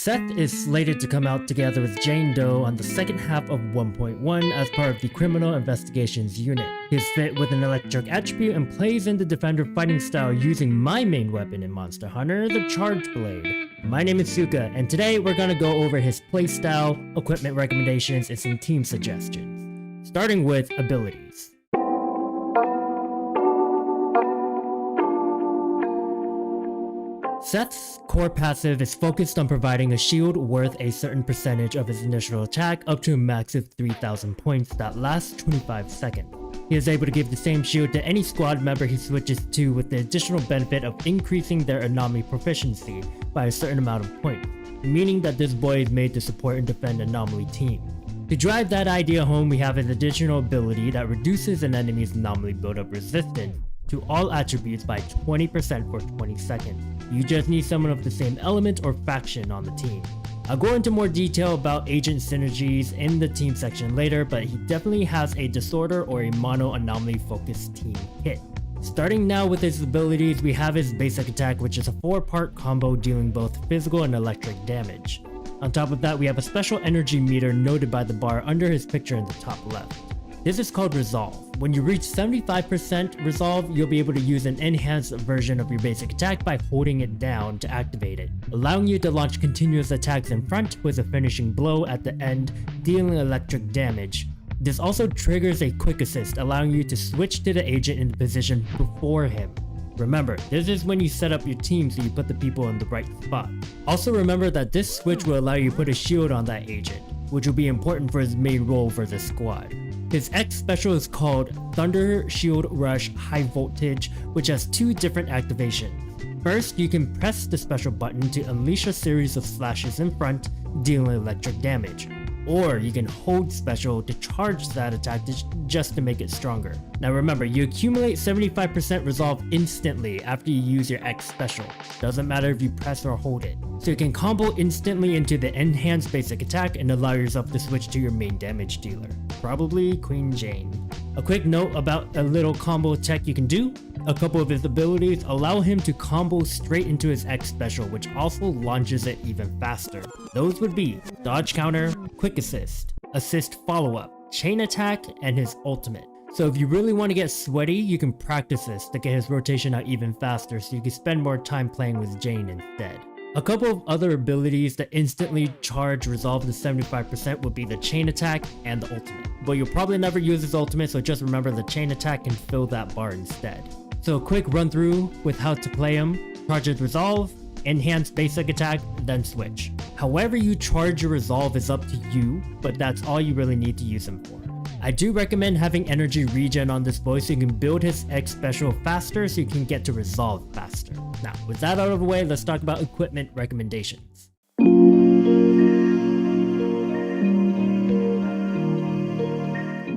Seth is slated to come out together with Jane Doe on the second half of 1.1 as part of the Criminal Investigations Unit. He's fit with an electric attribute and plays in the Defender fighting style using my main weapon in Monster Hunter, the Charge Blade. My name is Suka, and today we're gonna go over his playstyle, equipment recommendations, and some team suggestions. Starting with abilities. Seth's core passive is focused on providing a shield worth a certain percentage of his initial attack up to a max of 3000 points that lasts 25 seconds. He is able to give the same shield to any squad member he switches to with the additional benefit of increasing their anomaly proficiency by a certain amount of points, meaning that this boy is made to support and defend anomaly team. To drive that idea home, we have his additional ability that reduces an enemy's anomaly build-up resistance to all attributes by 20% for 20 seconds. You just need someone of the same element or faction on the team. I'll go into more detail about agent synergies in the team section later, but he definitely has a disorder or a mono anomaly focused team kit. Starting now with his abilities, we have his basic attack, which is a 4-part combo dealing both physical and electric damage. On top of that, we have a special energy meter noted by the bar under his picture in the top left. This is called Resolve. When you reach 75% Resolve, you'll be able to use an enhanced version of your basic attack by holding it down to activate it, allowing you to launch continuous attacks in front with a finishing blow at the end, dealing electric damage. This also triggers a quick assist, allowing you to switch to the agent in the position before him. Remember, this is when you set up your team so you put the people in the right spot. Also remember that this switch will allow you to put a shield on that agent, which will be important for his main role for this squad. His X special is called Thunder Shield Rush High Voltage, which has 2 different activations. First, you can press the special button to unleash a series of slashes in front, dealing electric damage. Or you can hold special to charge that attack just to make it stronger. Now remember, you accumulate 75% resolve instantly after you use your X special. Doesn't matter if you press or hold it. So you can combo instantly into the enhanced basic attack and allow yourself to switch to your main damage dealer. Probably Queen Jane. A quick note about a little combo tech you can do. A couple of his abilities allow him to combo straight into his X special, which also launches it even faster. Those would be Dodge Counter, Quick Assist, Assist Follow-Up, Chain Attack, and his ultimate. So if you really want to get sweaty, you can practice this to get his rotation out even faster so you can spend more time playing with Jane instead. A couple of other abilities that instantly charge resolve to 75% would be the chain attack and the ultimate. But you'll probably never use his ultimate, so just remember the chain attack can fill that bar instead. So a quick run through with how to play him: charge his resolve, enhance basic attack, then switch. However you charge your resolve is up to you, but that's all you really need to use him for. I do recommend having energy regen on this boy so you can build his X special faster so you can get to resolve faster. Now, with that out of the way, let's talk about equipment recommendations.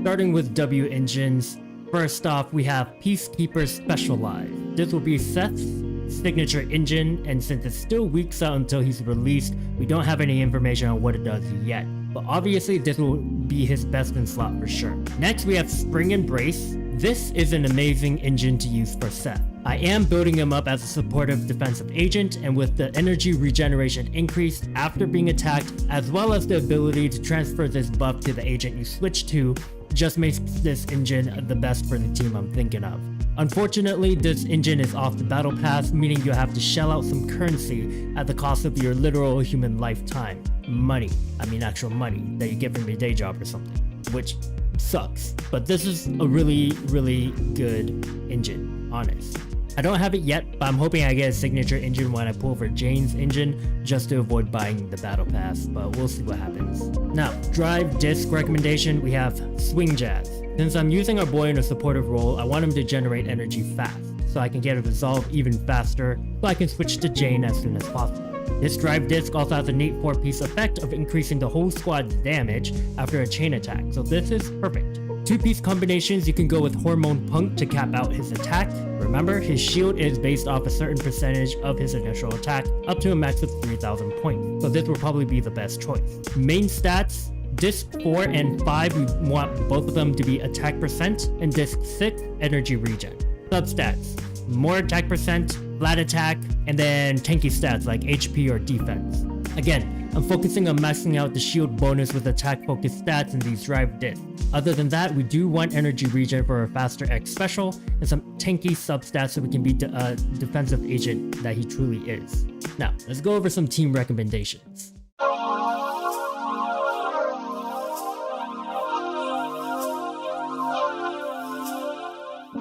Starting with W engines, first off we have Peacekeeper Specialized. This will be Seth's signature engine, and since it's still weeks out until he's released, we don't have any information on what it does yet. But obviously this will be his best in slot for sure. Next we have Spring Embrace. This is an amazing engine to use for Seth. I am building him up as a supportive defensive agent, and with the energy regeneration increased after being attacked, as well as the ability to transfer this buff to the agent you switch to, just makes this engine the best for the team I'm thinking of. Unfortunately, this engine is off the battle pass, meaning you'll have to shell out some currency at the cost of your literal human lifetime. Money. I mean actual money that you get from your day job or something, which sucks. But this is a really good engine, honest. I don't have it yet, but I'm hoping I get a signature engine when I pull for Jane's engine just to avoid buying the battle pass, but we'll see what happens. Now, drive disc recommendation, we have Swing Jazz. Since I'm using our boy in a supportive role, I want him to generate energy fast, so I can get a resolve even faster, so I can switch to Jane as soon as possible. This drive disc also has a neat 4-piece effect of increasing the whole squad's damage after a chain attack, so this is perfect. 2-piece combinations, you can go with Hormone Punk to cap out his attack. Remember, his shield is based off a certain percentage of his initial attack, up to a max of 3000 points, so this will probably be the best choice. Main stats: Disc 4 and 5, we want both of them to be attack percent, and Disc 6, energy regen. Substats: more attack percent, flat attack, and then tanky stats like HP or defense. Again, I'm focusing on maxing out the shield bonus with attack focus stats in these drive discs. Other than that, we do want energy regen for a faster X special and some tanky substats so we can beat the defensive agent that he truly is. Now, let's go over some team recommendations.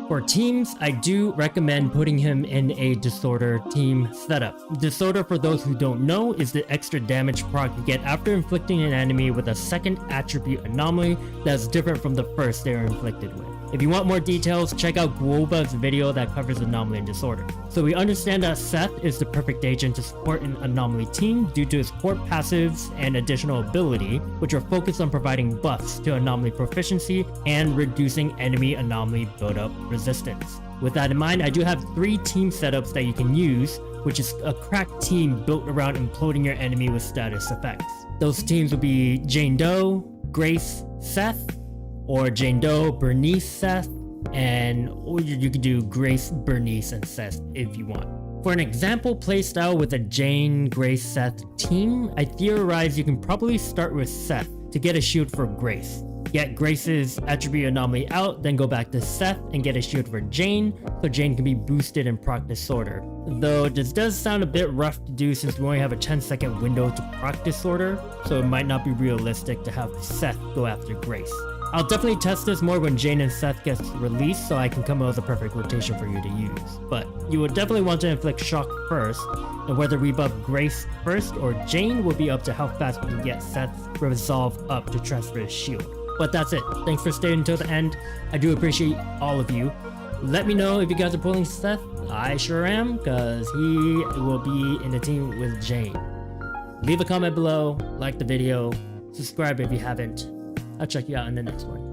For teams, I do recommend putting him in a Disorder team setup. Disorder, for those who don't know, is the extra damage proc you get after inflicting an enemy with a second attribute anomaly that's different from the first they are inflicted with. If you want more details, check out Guoba's video that covers Anomaly and Disorder. So we understand that Seth is the perfect agent to support an Anomaly team due to his core passives and additional ability, which are focused on providing buffs to Anomaly proficiency and reducing enemy Anomaly build-up resistance. With that in mind, I do have 3 team setups that you can use, which is a cracked team built around imploding your enemy with status effects. Those teams would be Jane Doe, Grace, Seth, or Jane Doe, Bernice, Seth, or you could do Grace, Bernice, and Seth if you want. For an example playstyle with a Jane, Grace, Seth team, I theorize you can probably start with Seth to get a shield for Grace. Get Grace's attribute anomaly out, then go back to Seth and get a shield for Jane, so Jane can be boosted and proc Disorder. Though this does sound a bit rough to do since we only have a 10-second window to proc Disorder, so it might not be realistic to have Seth go after Grace. I'll definitely test this more when Jane and Seth gets released so I can come up with a perfect rotation for you to use. But you will definitely want to inflict shock first, and whether we buff Grace first or Jane will be up to how fast we can get Seth's resolve up to transfer his shield. But that's it. Thanks for staying until the end. I do appreciate all of you. Let me know if you guys are pulling Seth. I sure am, because he will be in the team with Jane. Leave a comment below, like the video, subscribe if you haven't. I'll check you out in the next one.